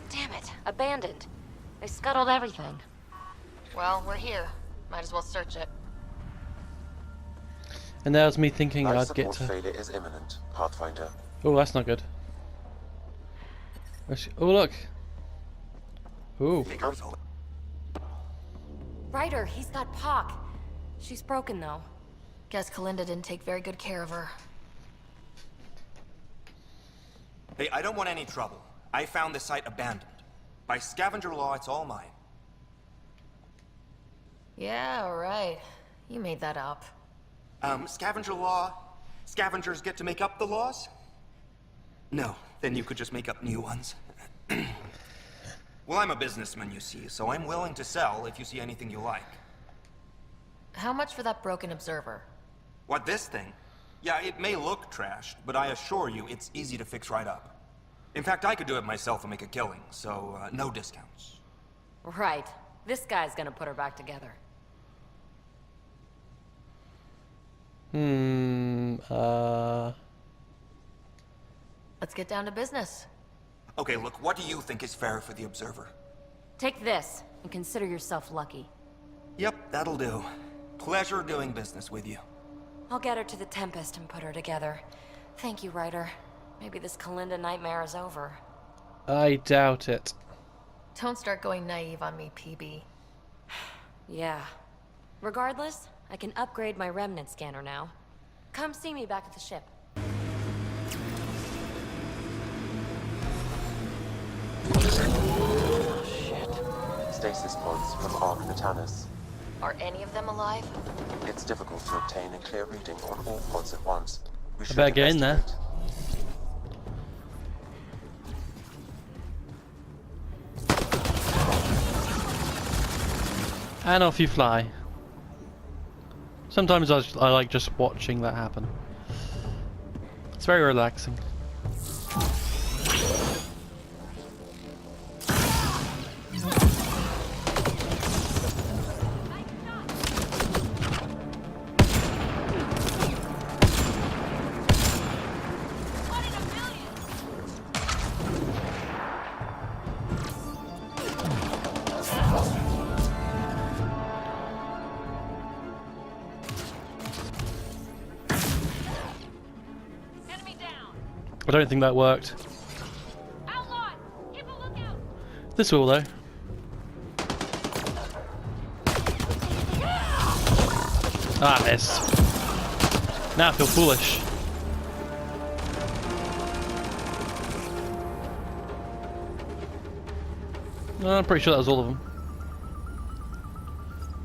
Damn it, abandoned. They scuttled everything. Well, we're here. Might as well search it. And that was me thinking Life I'd get support to... failure is imminent, Pathfinder. Oh, that's not good. Oh, look. Ooh. Ryder, he's got Pock. She's broken though. Guess Kalinda didn't take very good care of her. Hey, I don't want any trouble. I found this site abandoned. By scavenger law, it's all mine. Yeah, right. You made that up. Scavenger law? Scavengers get to make up the laws? No, then you could just make up new ones. Well, I'm a businessman, you see, so I'm willing to sell if you see anything you like. How much for that broken observer? What, this thing? Yeah, it may look trashed, but I assure you it's easy to fix right up. In fact, I could do it myself and make a killing, so no discounts. Right. This guy's gonna put her back together. Let's get down to business. Okay, look, what do you think is fair for the Observer? Take this, and consider yourself lucky. Yep, that'll do. Pleasure doing business with you. I'll get her to the Tempest and put her together. Thank you, Ryder. Maybe this Kalinda nightmare is over. I doubt it. Don't start going naive on me, PB. Yeah. Regardless, I can upgrade my remnant scanner now. Come see me back at the ship. Oh shit. Stasis pods from Ark Natanus. Are any of them alive? It's difficult to obtain a clear reading on all pods at once. We should better get in there. investigate. And off you fly. Sometimes I like just watching that happen. It's very relaxing. I don't think that worked. Outlaw! Keep a lookout! This will though. Ah, miss. Now I feel foolish. No, I'm pretty sure that was all of them.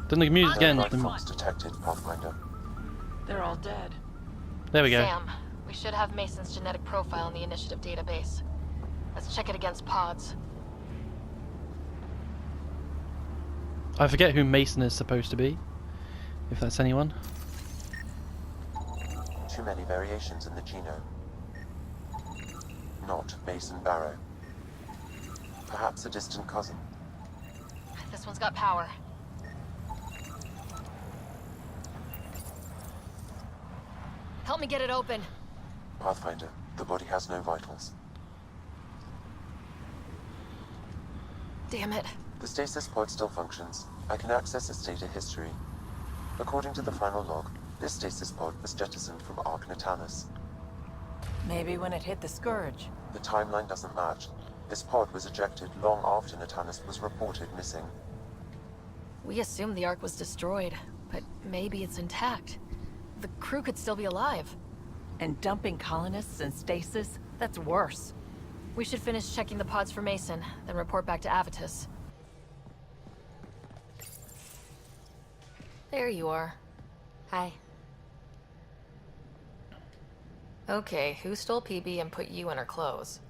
Didn't the music again? Life forms detected, Pathfinder. They're all dead. There we go. Sam, we should have Mason's genetic profile in the initiative database. Let's check it against pods. I forget who Mason is supposed to be. If that's anyone. Too many variations in the genome. Not Mason Barrow. Perhaps a distant cousin. This one's got power. Help me get it open. Pathfinder, the body has no vitals. Damn it. The stasis pod still functions. I can access its data history. According to the final log, this stasis pod was jettisoned from Ark Natanus. Maybe when it hit the Scourge. The timeline doesn't match. This pod was ejected long after Natanus was reported missing. We assumed the Ark was destroyed, but maybe it's intact. The crew could still be alive. And dumping colonists in stasis? That's worse. We should finish checking the pods for Mason, then report back to Avitus. There you are. Hi. Okay, who stole PB and put you in her clothes?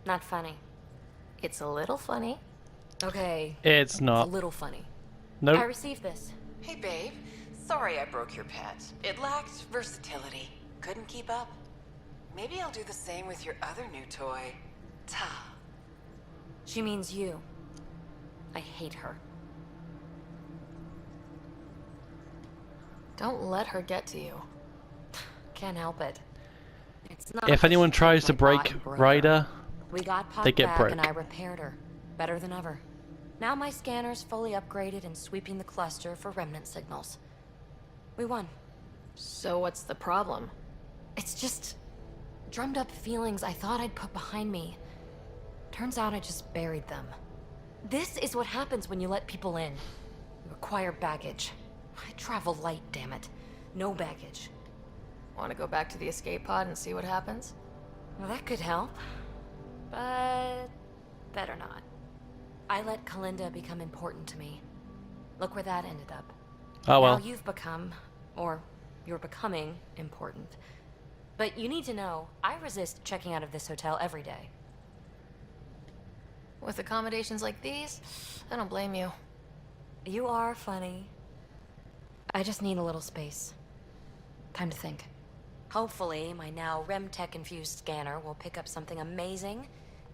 Not funny. It's a little funny. Okay. It's It's not. a little funny. Nope. I received this. Hey babe, sorry I broke your pet. It lacked versatility. Couldn't keep up. Maybe I'll do the same with your other new toy, Ta. She means you. I hate her. Don't let her get to you. Can't help it. It's not If anyone tries to my break body broke her. Ryder, We got They Puck get back broke. and I repaired her. Better than ever. Now my scanner's fully upgraded and sweeping the cluster for remnant signals. We won. So what's the problem? It's just drummed up feelings I thought I'd put behind me. Turns out I just buried them. This is what happens when you let people in. You acquire baggage. I travel light, damn it. No baggage. Want to go back to the escape pod and see what happens? Well, that could help. But better not. I let Kalinda become important to me. Look where that ended up. Oh well. Now you've become, or you're becoming, important. But you need to know, I resist checking out of this hotel every day. With accommodations like these, I don't blame you. You are funny. I just need a little space. Time to think. Hopefully, my now RemTech-infused scanner will pick up something amazing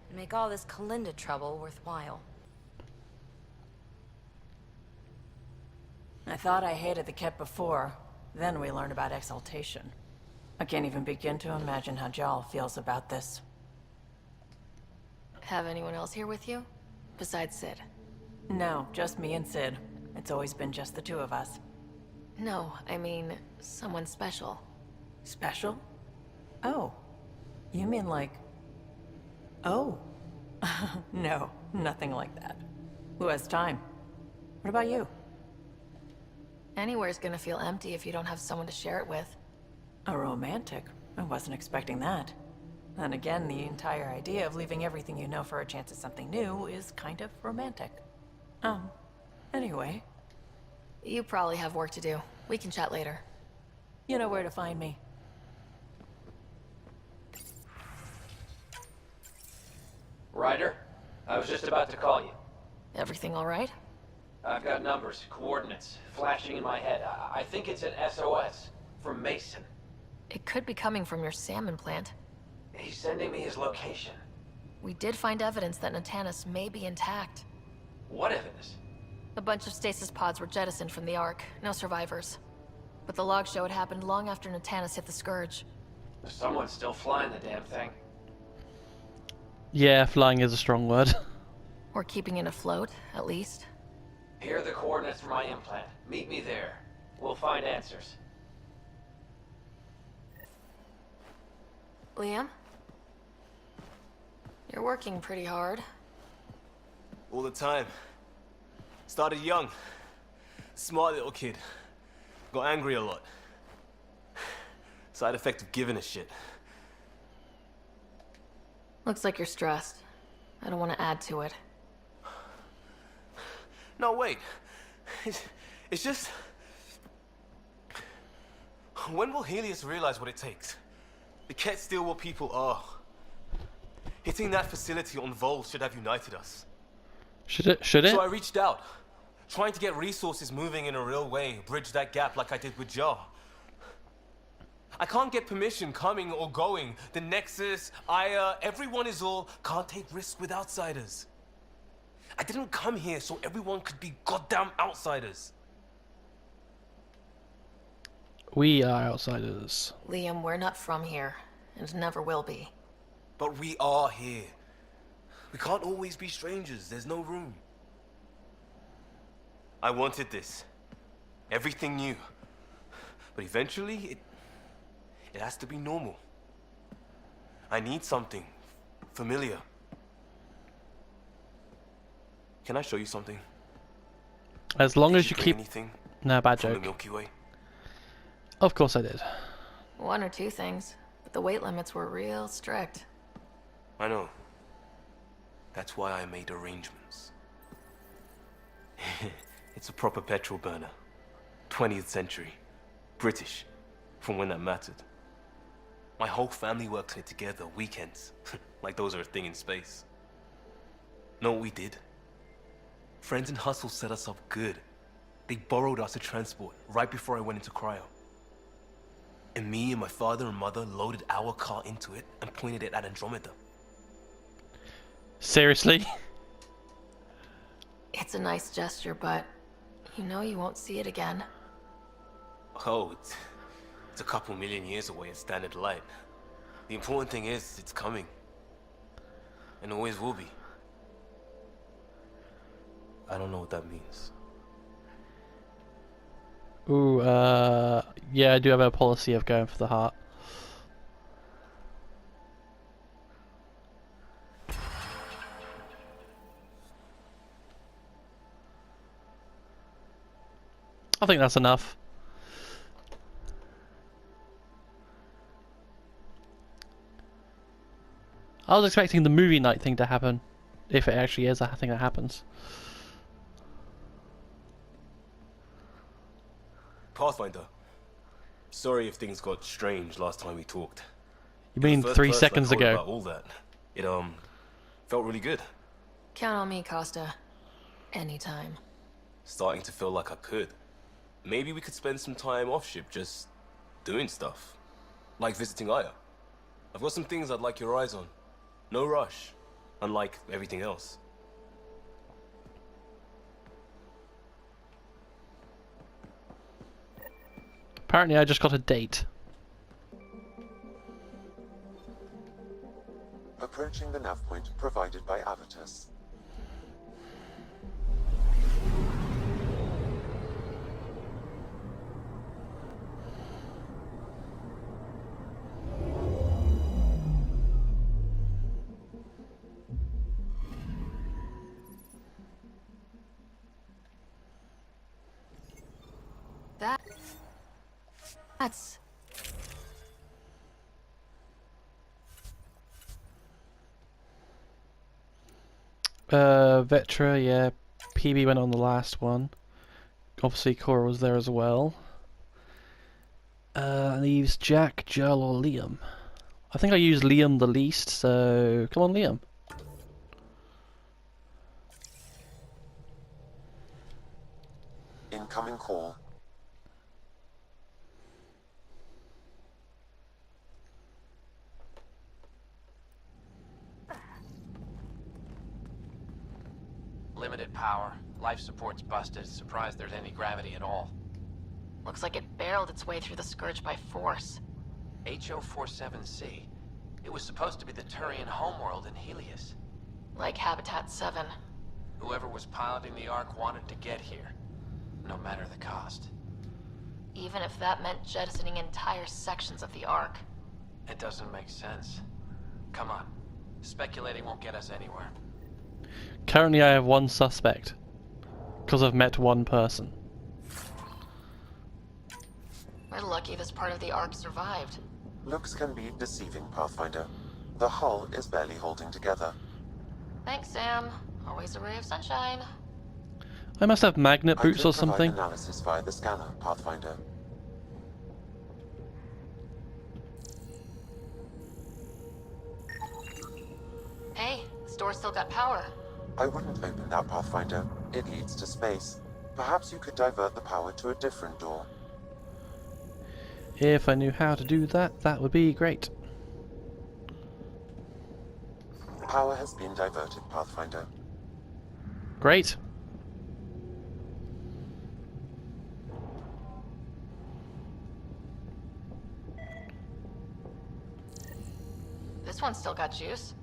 and make all this Kalinda trouble worthwhile. I thought I hated the Kett before. Then we learned about exaltation. I can't even begin to imagine how Jal feels about this. Have anyone else here with you? Besides Sid? No, just me and Sid. It's always been just the two of us. No, I mean, someone special. Special? Oh. You mean like... Oh. No, nothing like that. Who has time? What about you? Anywhere's gonna feel empty if you don't have someone to share it with. A romantic? I wasn't expecting that. And again, the entire idea of leaving everything you know for a chance at something new is kind of romantic. Anyway, You probably have work to do. We can chat later. you know where to find me. Ryder, I was just about to call you. Everything all right? I've got numbers, coordinates, flashing in my head. I think it's an SOS from Mason. It could be coming from your salmon plant. He's sending me his location. We did find evidence that Natanus may be intact. What evidence? A bunch of stasis pods were jettisoned from the Ark. No survivors. But the logs show it happened long after Natanus hit the Scourge. Someone's still flying the damn thing. Yeah, flying is a strong word. Or keeping it afloat, at least. Here are the coordinates for my implant. Meet me there. We'll find answers. Liam? You're working pretty hard. All the time. Started young. Smart little kid. Got angry a lot. Side effect of giving a shit. Looks like you're stressed. I don't want to add to it. No, wait. It's just... When will Helios realize what it takes? The Kett still what people are. Hitting that facility on Vol should have united us. Should it? Should it? So I reached out, trying to get resources moving in a real way, bridge that gap like I did with Jar. I can't get permission coming or going. The Nexus, Aya, everyone is all can't take risks with outsiders. I didn't come here so everyone could be goddamn outsiders. We are outsiders. Liam, we're not from here, and never will be. But we are here. We can't always be strangers. There's no room. I wanted this. Everything new. But eventually, it has to be normal. I need something familiar. Can I show you something? As long Did as you bring keep... anything No, bad from the joke. Milky Way? Of course I did. One or two things, but the weight limits were real strict. I know. That's why I made arrangements. It's a proper petrol burner. 20th century. British. From when that mattered. My whole family works here together, weekends. Like those are a thing in space. Know what we did? Friends and Hustle set us up good. They borrowed us a transport right before I went into cryo. And me and my father and mother loaded our car into it and pointed it at Andromeda. Seriously? It's a nice gesture, but you know you won't see it again. Oh, it's a couple million years away at standard light. The important thing is, it's coming. and always will be. I don't know what that means. Ooh, yeah, I do have a policy of going for the heart. I think that's enough. I was expecting the movie night thing to happen, if it actually is a thing that happens. Pathfinder. Sorry if things got strange last time we talked. You You're the mean first 3 person I seconds told ago? about all that. It felt really good. Count on me, Costa. Anytime. Starting to feel like I could. Maybe we could spend some time off ship just doing stuff. Like visiting Aya. I've got some things I'd like your eyes on. No rush. Unlike everything else. Apparently I just got a date. Approaching the nav point provided by Avitus. That's... Vetra, yeah. PB went on the last one. Obviously Cora was there as well. Leaves Jack, Joel or Liam. I think I used Liam the least, so come on Liam. Incoming call. Limited power. Life support's busted. Surprised there's any gravity at all. Looks like it barreled its way through the Scourge by force. HO47C. It was supposed to be the Turian homeworld in Helios. Like Habitat 7. Whoever was piloting the Ark wanted to get here. No matter the cost. Even if that meant jettisoning entire sections of the Ark. It doesn't make sense. Come on. Speculating won't get us anywhere. Currently I have one suspect. Because I've met one person. We're lucky this part of the Ark survived. Looks can be deceiving, Pathfinder. The hull is barely holding together. Thanks, Sam. Always a ray of sunshine. I must have magnet boots or I could provide something. analysis via the scanner, Pathfinder. Hey, the store's still got power. I wouldn't open that, Pathfinder. It leads to space. Perhaps you could divert the power to a different door. If I knew how to do that, that would be great. Power has been diverted, Pathfinder. Great. This one's still got juice.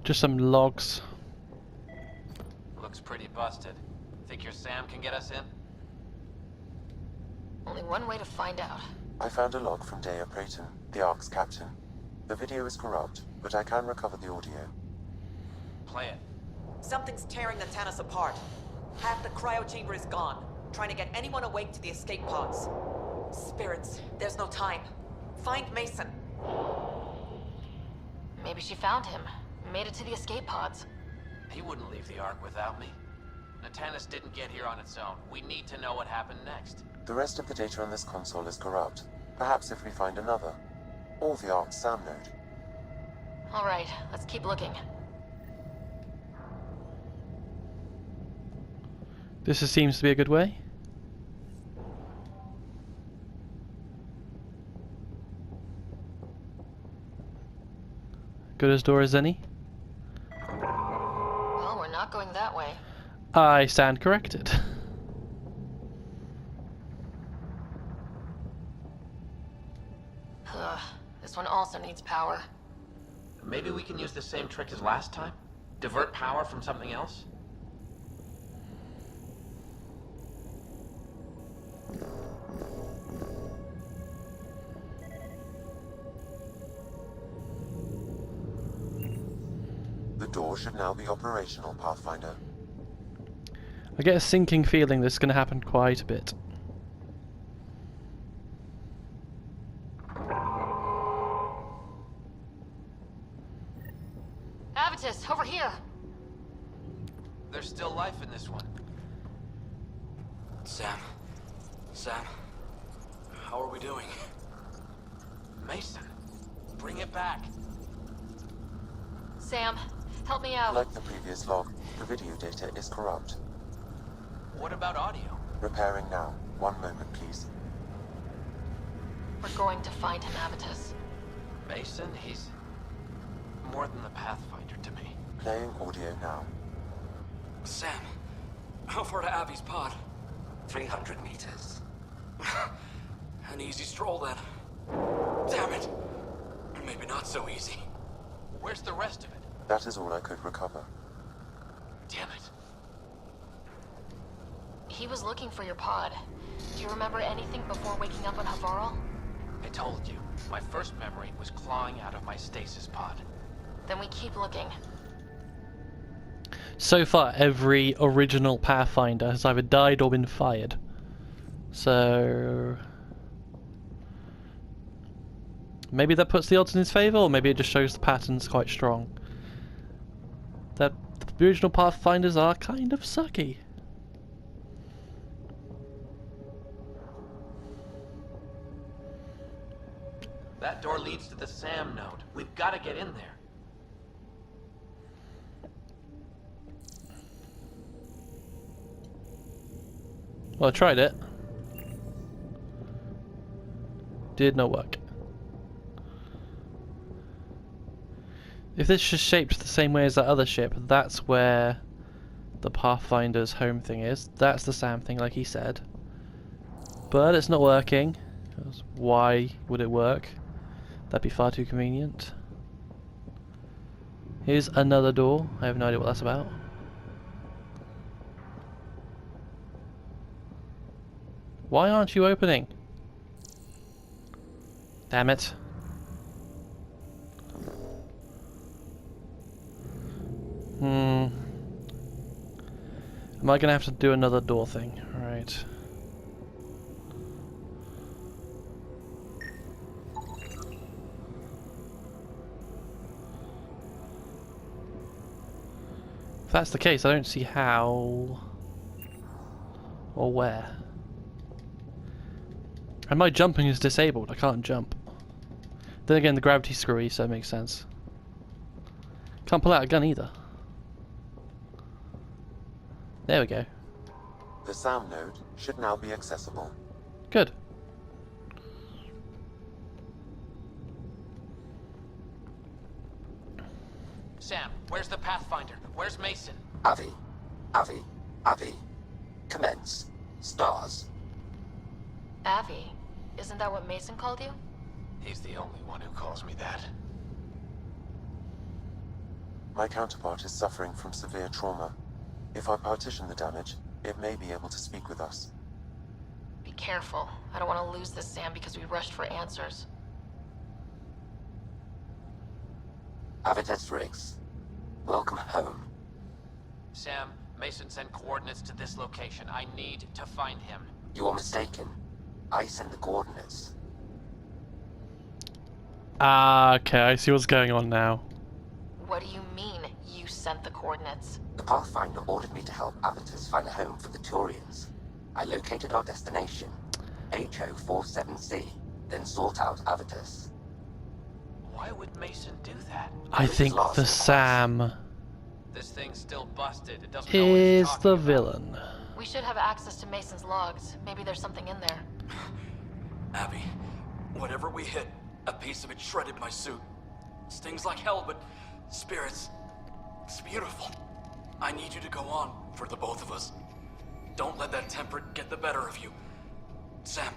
Just some logs. Looks pretty busted. Think your Sam can get us in? Only one way to find out. I found a log from Dea Prayton, the Ark's captain. The video is corrupt, but I can recover the audio. Play it. Something's tearing the Tannis apart. Half the cryo chamber is gone. Trying to get anyone awake to the escape pods. Spirits, there's no time. Find Mason. Maybe she found him. Made it to the escape pods. He wouldn't leave the Ark without me. Natanis didn't get here on its own. We need to know what happened next. The rest of the data on this console is corrupt. Perhaps if we find another. Or the Ark's SAM node. Alright, let's keep looking. This seems to be a good way. Good as door as any. Well, we're not going that way. I stand corrected. Ugh, this one also needs power. Maybe we can use the same trick as last time? Divert power from something else? The door should now be operational, Pathfinder. I get a sinking feeling this is going to happen quite a bit. Avitus, over here! There's still life in this one. Sam, how are we doing? Mason, bring it back. Sam, help me out. Like the previous log, the video data is corrupt. What about audio? Repairing now. 1 moment, please. We're going to find him, Avitus. Mason, he's more than the Pathfinder to me. Playing audio now. Sam, how far to Abby's pod? 300 meters. An easy stroll then. Damn it! Maybe not so easy. Where's the rest of it? That is all I could recover. Damn it. He was looking for your pod. Do you remember anything before waking up on Havarl? I told you, my first memory was clawing out of my stasis pod. Then we keep looking. So far, every original Pathfinder has either died or been fired. So... maybe that puts the odds in his favour, or maybe it just shows the pattern's quite strong. That the original Pathfinders are kind of sucky. That door leads to the SAM node. We've got to get in there. Well, I tried it. Did not work. If this is shaped the same way as that other ship, that's where the Pathfinder's home thing is. That's the SAM thing, like he said. But it's not working. Why would it work? That'd be far too convenient. Here's another door. I have no idea what that's about. Why aren't you opening? Damn it. Am I gonna have to do another door thing? Right. If that's the case, I don't see how or where. And my jumping is disabled, I can't jump. Then again, the gravity's screwy, so it makes sense. Can't pull out a gun either. There we go. The SAM node should now be accessible. Good. Sam, where's the Pathfinder? Where's Mason? Avi. Commence. Stars. Avi, isn't that what Mason called you? He's the only one who calls me that. My counterpart is suffering from severe trauma. If I partition the damage, it may be able to speak with us. Be careful. I don't want to lose this Sam because we rushed for answers. Avitus Riggs. Welcome home. Sam, Mason sent coordinates to this location. I need to find him. You are mistaken. I sent the coordinates. Ah, okay, I see what's going on now. What do you mean, you sent the coordinates? The Pathfinder ordered me to help Avitus find a home for the Turians. I located our destination, HO47C, then sought out Avitus. Why would Mason do that? I think the SAM This thing's still busted. It doesn't know what it's is talking the about. villain. We should have access to Mason's logs. Maybe there's something in there. Abby, whatever we hit, a piece of it shredded my suit. Stings like hell, but spirits, it's beautiful. I need you to go on for the both of us. Don't let that temper get the better of you. Sam,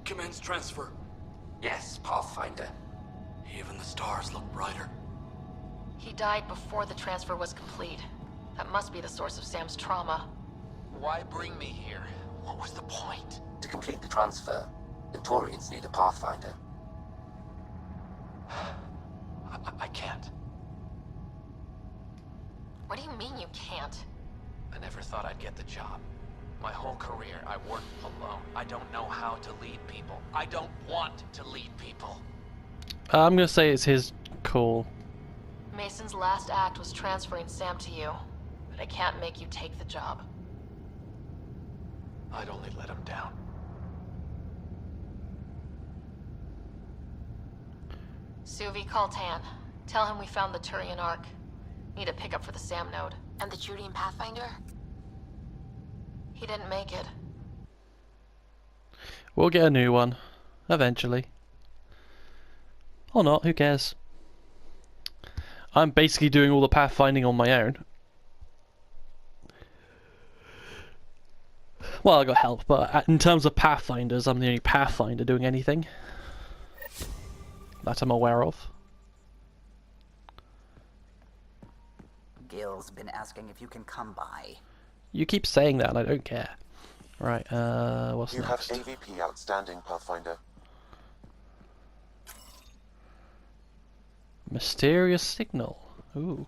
commence transfer. Yes, Pathfinder. Even the stars look brighter. He died before the transfer was complete. That must be the source of Sam's trauma. Why bring me here? What was the point? To complete the transfer, the Taurians need a Pathfinder. I can't. What do you mean you can't? I never thought I'd get the job. My whole career, I worked alone. I don't know how to lead people. I don't want to lead people. I'm gonna say it's his call. Mason's last act was transferring Sam to you, but I can't make you take the job. I'd only let him down. Suvi, call Tan. Tell him we found the Turian Ark. Need a pickup for the Sam node. And the Judean Pathfinder? He didn't make it. We'll get a new one. Eventually. Or not, who cares? I'm basically doing all the pathfinding on my own. Well, I got help, but in terms of pathfinders, I'm the only pathfinder doing anything that I'm aware of. Gil's been asking if you can come by. You keep saying that and I don't care. Right, what's You next? have AVP outstanding, Pathfinder. Mysterious signal. Ooh.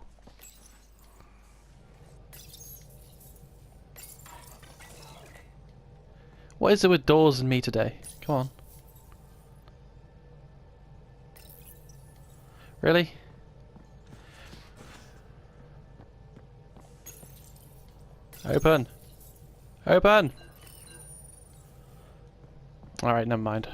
What is it with doors and me today? Come on. Really? Open! Open! Alright, never mind.